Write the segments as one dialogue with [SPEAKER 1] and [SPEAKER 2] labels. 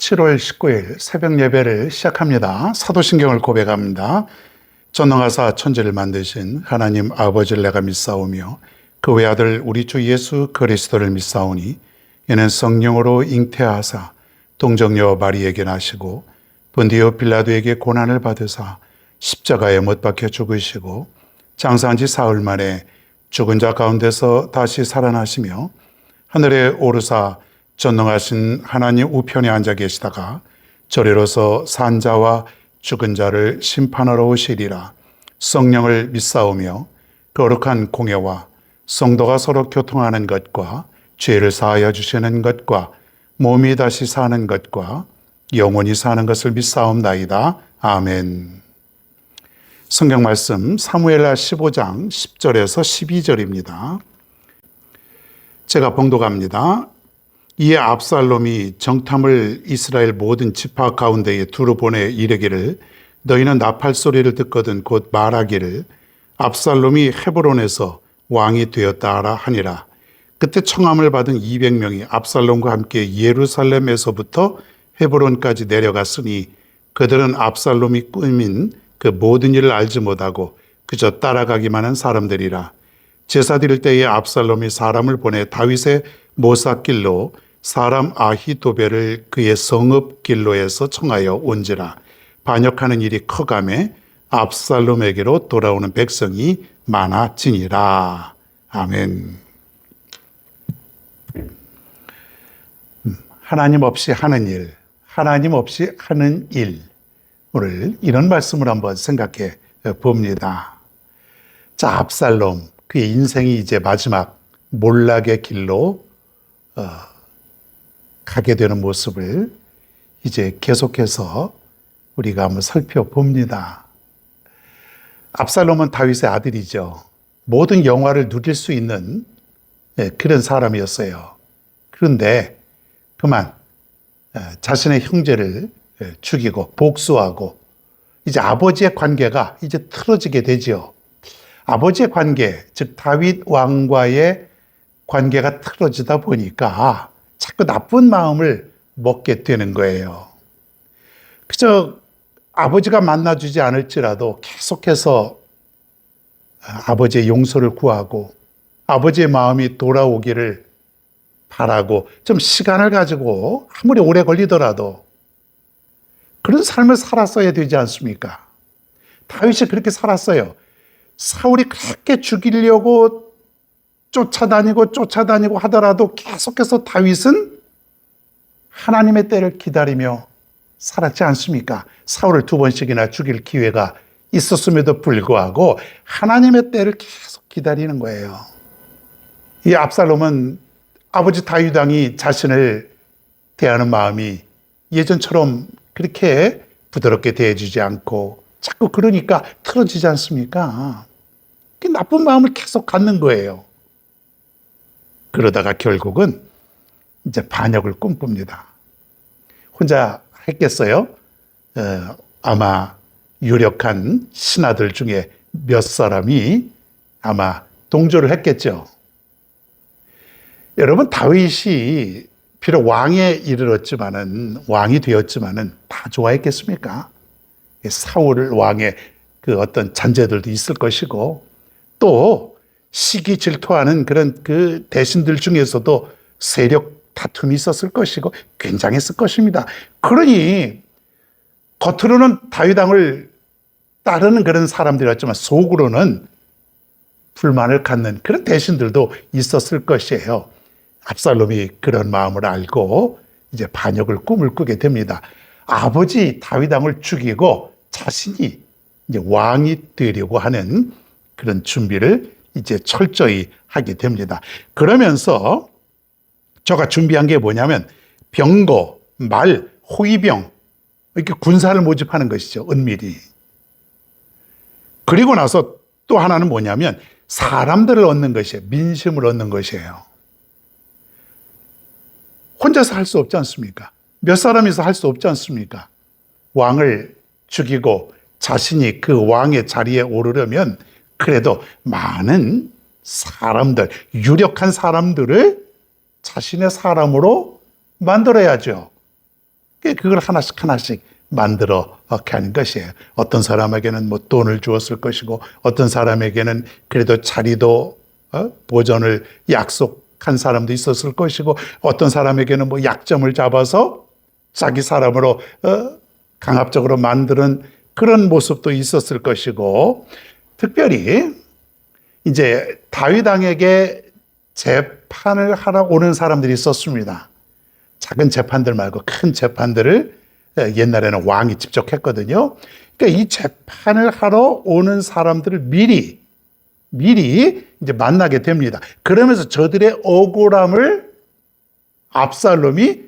[SPEAKER 1] 7월 19일 새벽 예배를 시작합니다. 사도신경을 고백합니다. 전능하사 천지를 만드신 하나님 아버지를 내가 믿사오며 그 외아들 우리 주 예수 그리스도를 믿사오니 이는 성령으로 잉태하사 동정녀 마리에게 나시고 본디오 빌라도에게 고난을 받으사 십자가에 못 박혀 죽으시고 장사한 지 사흘 만에 죽은 자 가운데서 다시 살아나시며 하늘에 오르사 전능하신 하나님 우편에 앉아 계시다가 저리로서 산 자와 죽은 자를 심판하러 오시리라. 성령을 믿사오며 거룩한 공예와 성도가 서로 교통하는 것과 죄를 사하여 주시는 것과 몸이 다시 사는 것과 영원히 사는 것을 믿사옵나이다. 아멘. 성경 말씀 사무엘하 15장 10절에서 12절입니다. 제가 봉독합니다. 이에 압살롬이 정탐을 이스라엘 모든 지파 가운데에 두루 보내 이르기를 너희는 나팔 소리를 듣거든 곧 말하기를 압살롬이 헤브론에서 왕이 되었다 하라 하니라. 그때 청함을 받은 200명이 압살롬과 함께 예루살렘에서부터 헤브론까지 내려갔으니 그들은 압살롬이 꾸민 그 모든 일을 알지 못하고 그저 따라가기만 한 사람들이라. 제사 드릴 때에 압살롬이 사람을 보내 다윗의 모사길로 사람 아히도벨을 그의 성읍 길로에서 청하여 온지라. 반역하는 일이 커가매 압살롬에게로 돌아오는 백성이 많아지니라. 아멘. 하나님 없이 하는 일, 하나님 없이 하는 일. 오늘 이런 말씀을 한번 생각해 봅니다. 자, 압살롬, 그의 인생이 이제 마지막 몰락의 길로 가게 되는 모습을 이제 계속해서 우리가 한번 살펴봅니다. 압살롬은 다윗의 아들이죠. 모든 영화를 누릴 수 있는 그런 사람이었어요. 그런데 그만 자신의 형제를 죽이고 복수하고 이제 아버지의 관계가 이제 틀어지게 되죠. 아버지의 관계, 즉 다윗 왕과의 관계가 틀어지다 보니까 자꾸 나쁜 마음을 먹게 되는 거예요. 그저 아버지가 만나주지 않을지라도 계속해서 아버지의 용서를 구하고 아버지의 마음이 돌아오기를 바라고 좀 시간을 가지고 아무리 오래 걸리더라도 그런 삶을 살았어야 되지 않습니까? 다윗이 그렇게 살았어요. 사울이 그렇게 죽이려고 쫓아다니고 하더라도 계속해서 다윗은 하나님의 때를 기다리며 살았지 않습니까? 사울을 2번씩이나 죽일 기회가 있었음에도 불구하고 하나님의 때를 계속 기다리는 거예요. 이 압살롬은 아버지 다윗 왕이 자신을 대하는 마음이 예전처럼 그렇게 부드럽게 대해주지 않고 자꾸 그러니까 틀어지지 않습니까? 그 나쁜 마음을 계속 갖는 거예요. 그러다가 결국은 이제 반역을 꿈꿉니다. 혼자 했겠어요? 아마 유력한 신하들 중에 몇 사람이 아마 동조를 했겠죠. 여러분, 다윗이 비록 왕에 이르렀지만은, 왕이 되었지만은 다 좋아했겠습니까? 사울 왕의 그 어떤 잔재들도 있을 것이고, 또 시기 질투하는 그런 그 대신들 중에서도 세력 다툼이 있었을 것이고 굉장했을 것입니다. 그러니 겉으로는 다윗 왕을 따르는 그런 사람들이었지만 속으로는 불만을 갖는 그런 대신들도 있었을 것이에요. 압살롬이 그런 마음을 알고 이제 반역을 꿈을 꾸게 됩니다. 아버지 다윗 왕을 죽이고 자신이 이제 왕이 되려고 하는 그런 준비를 이제 철저히 하게 됩니다. 그러면서 저가 준비한 게 뭐냐면 병거, 말, 호위병 이렇게 군사를 모집하는 것이죠. 은밀히. 그리고 나서 또 하나는 뭐냐면 사람들을 얻는 것이에요. 민심을 얻는 것이에요. 혼자서 할 수 없지 않습니까? 몇 사람이서 할 수 없지 않습니까? 왕을 죽이고 자신이 그 왕의 자리에 오르려면 그래도 많은 사람들, 유력한 사람들을 자신의 사람으로 만들어야죠. 그걸 하나씩 하나씩 만들어 가는 것이에요. 어떤 사람에게는 뭐 돈을 주었을 것이고, 어떤 사람에게는 그래도 자리도 보전을 약속한 사람도 있었을 것이고, 어떤 사람에게는 뭐 약점을 잡아서 자기 사람으로 강압적으로 만드는 그런 모습도 있었을 것이고, 특별히 이제 다윗 왕에게 재판을 하러 오는 사람들이 있었습니다. 작은 재판들 말고 큰 재판들을 옛날에는 왕이 직접 했거든요. 그러니까 이 재판을 하러 오는 사람들을 미리 이제 만나게 됩니다. 그러면서 저들의 억울함을 압살롬이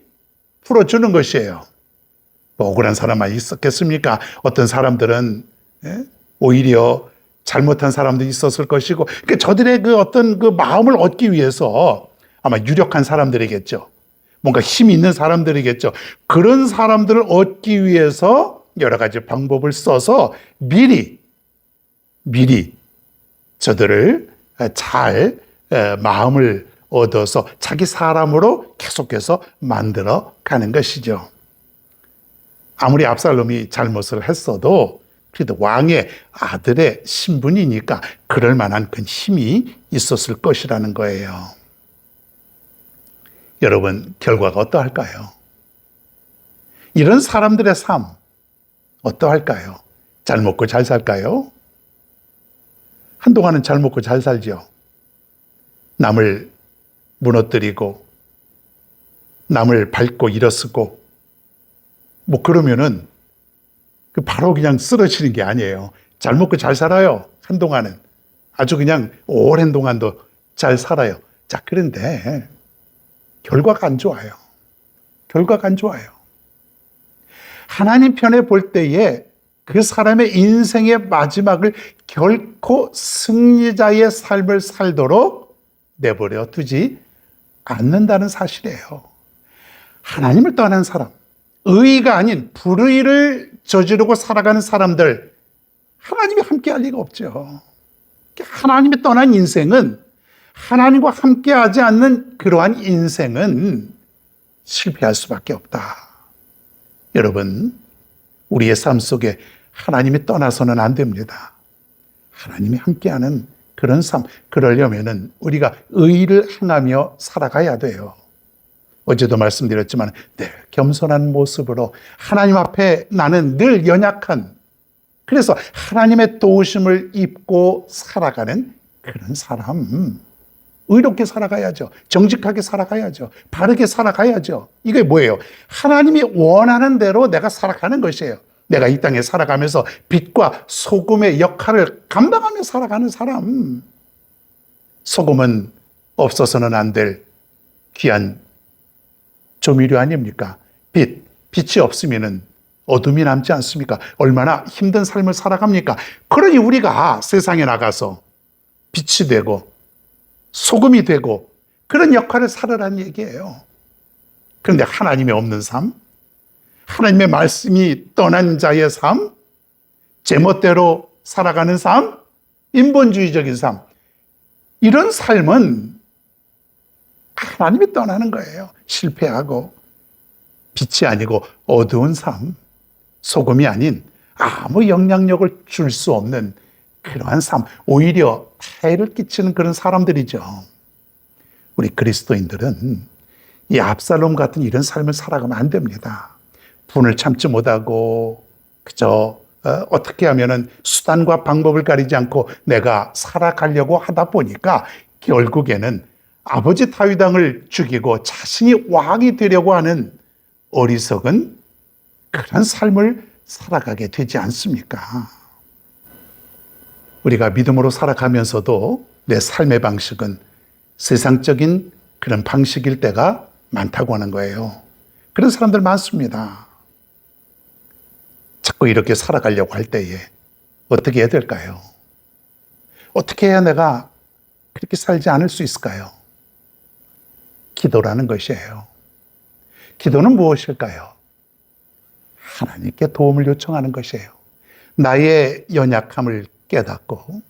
[SPEAKER 1] 풀어주는 것이에요. 뭐 억울한 사람만 있었겠습니까? 어떤 사람들은 오히려 잘못한 사람도 있었을 것이고, 그러니까 저들의 그 어떤 그 마음을 얻기 위해서 아마 유력한 사람들이겠죠. 뭔가 힘이 있는 사람들이겠죠. 그런 사람들을 얻기 위해서 여러 가지 방법을 써서 미리 저들을 잘 마음을 얻어서 자기 사람으로 계속해서 만들어 가는 것이죠. 아무리 압살롬이 잘못을 했어도 그래도 왕의 아들의 신분이니까 그럴 만한 큰 힘이 있었을 것이라는 거예요. 여러분, 결과가 어떠할까요? 이런 사람들의 삶 어떠할까요? 잘 먹고 잘 살까요? 한동안은 잘 먹고 잘 살죠. 남을 무너뜨리고 남을 밟고 일어서고 뭐 그러면은 바로 그냥 쓰러지는 게 아니에요. 잘 먹고 잘 살아요. 한동안은. 아주 그냥 오랜 동안도 잘 살아요. 자, 그런데 결과가 안 좋아요. 결과가 안 좋아요. 하나님 편에 볼 때에 그 사람의 인생의 마지막을 결코 승리자의 삶을 살도록 내버려 두지 않는다는 사실이에요. 하나님을 떠난 사람, 의의가 아닌 불의를 저지르고 살아가는 사람들, 하나님이 함께할 리가 없죠. 하나님이 떠난 인생은, 하나님과 함께하지 않는 그러한 인생은 실패할 수밖에 없다. 여러분, 우리의 삶 속에 하나님이 떠나서는 안 됩니다. 하나님이 함께하는 그런 삶, 그러려면은 우리가 의의를 행하며 살아가야 돼요. 어제도 말씀드렸지만 늘 겸손한 모습으로 하나님 앞에 나는 늘 연약한, 그래서 하나님의 도우심을 입고 살아가는 그런 사람, 의롭게 살아가야죠. 정직하게 살아가야죠. 바르게 살아가야죠. 이게 뭐예요? 하나님이 원하는 대로 내가 살아가는 것이에요. 내가 이 땅에 살아가면서 빛과 소금의 역할을 감당하며 살아가는 사람. 소금은 없어서는 안 될 귀한 조미료 아닙니까? 빛이 없으면 어둠이 남지 않습니까? 얼마나 힘든 삶을 살아갑니까? 그러니 우리가 세상에 나가서 빛이 되고 소금이 되고 그런 역할을 살으라는 얘기예요. 그런데 하나님이 없는 삶, 하나님의 말씀이 떠난 자의 삶, 제멋대로 살아가는 삶, 인본주의적인 삶, 이런 삶은 하나님이 떠나는 거예요. 실패하고 빛이 아니고 어두운 삶, 소금이 아닌 아무 영향력을 줄 수 없는 그러한 삶, 오히려 해를 끼치는 그런 사람들이죠. 우리 그리스도인들은 이 압살롬 같은 이런 삶을 살아가면 안 됩니다. 분을 참지 못하고 그저 어떻게 하면은 수단과 방법을 가리지 않고 내가 살아가려고 하다 보니까 결국에는 아버지 다윗 왕을 죽이고 자신이 왕이 되려고 하는 어리석은 그런 삶을 살아가게 되지 않습니까? 우리가 믿음으로 살아가면서도 내 삶의 방식은 세상적인 그런 방식일 때가 많다고 하는 거예요. 그런 사람들 많습니다. 자꾸 이렇게 살아가려고 할 때에 어떻게 해야 될까요? 어떻게 해야 내가 그렇게 살지 않을 수 있을까요? 기도라는 것이에요. 기도는 무엇일까요? 하나님께 도움을 요청하는 것이에요. 나의 연약함을 깨닫고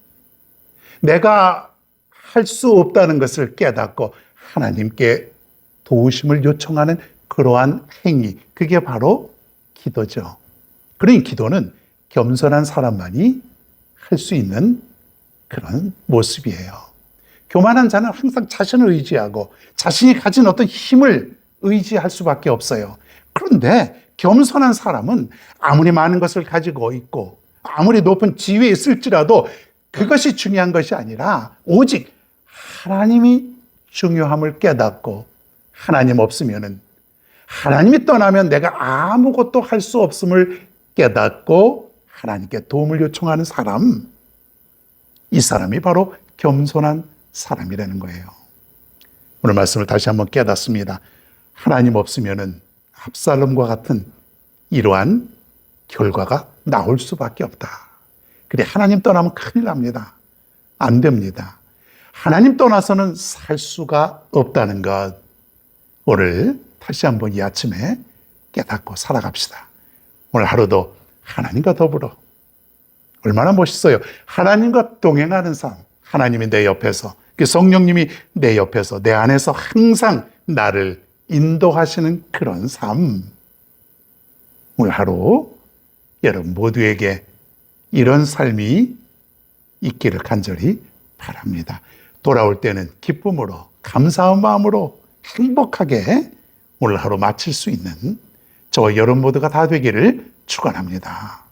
[SPEAKER 1] 내가 할 수 없다는 것을 깨닫고 하나님께 도우심을 요청하는 그러한 행위, 그게 바로 기도죠. 그러니 기도는 겸손한 사람만이 할 수 있는 그런 모습이에요. 교만한 자는 항상 자신을 의지하고 자신이 가진 어떤 힘을 의지할 수밖에 없어요. 그런데 겸손한 사람은 아무리 많은 것을 가지고 있고 아무리 높은 지위에 있을지라도 그것이 중요한 것이 아니라 오직 하나님이 중요함을 깨닫고, 하나님 없으면은, 하나님이 떠나면 내가 아무것도 할 수 없음을 깨닫고 하나님께 도움을 요청하는 사람, 이 사람이 바로 겸손한 사람이라는 거예요. 오늘 말씀을 다시 한번 깨닫습니다. 하나님 없으면은 압살롬과 같은 이러한 결과가 나올 수밖에 없다. 그래, 하나님 떠나면 큰일 납니다. 안 됩니다. 하나님 떠나서는 살 수가 없다는 것, 오늘 다시 한번 이 아침에 깨닫고 살아갑시다. 오늘 하루도 하나님과 더불어, 얼마나 멋있어요. 하나님과 동행하는 삶, 하나님이 내 옆에서, 성령님이 내 옆에서, 내 안에서 항상 나를 인도하시는 그런 삶. 오늘 하루 여러분 모두에게 이런 삶이 있기를 간절히 바랍니다. 돌아올 때는 기쁨으로, 감사한 마음으로 행복하게 오늘 하루 마칠 수 있는 저와 여러분 모두가 다 되기를 축원합니다.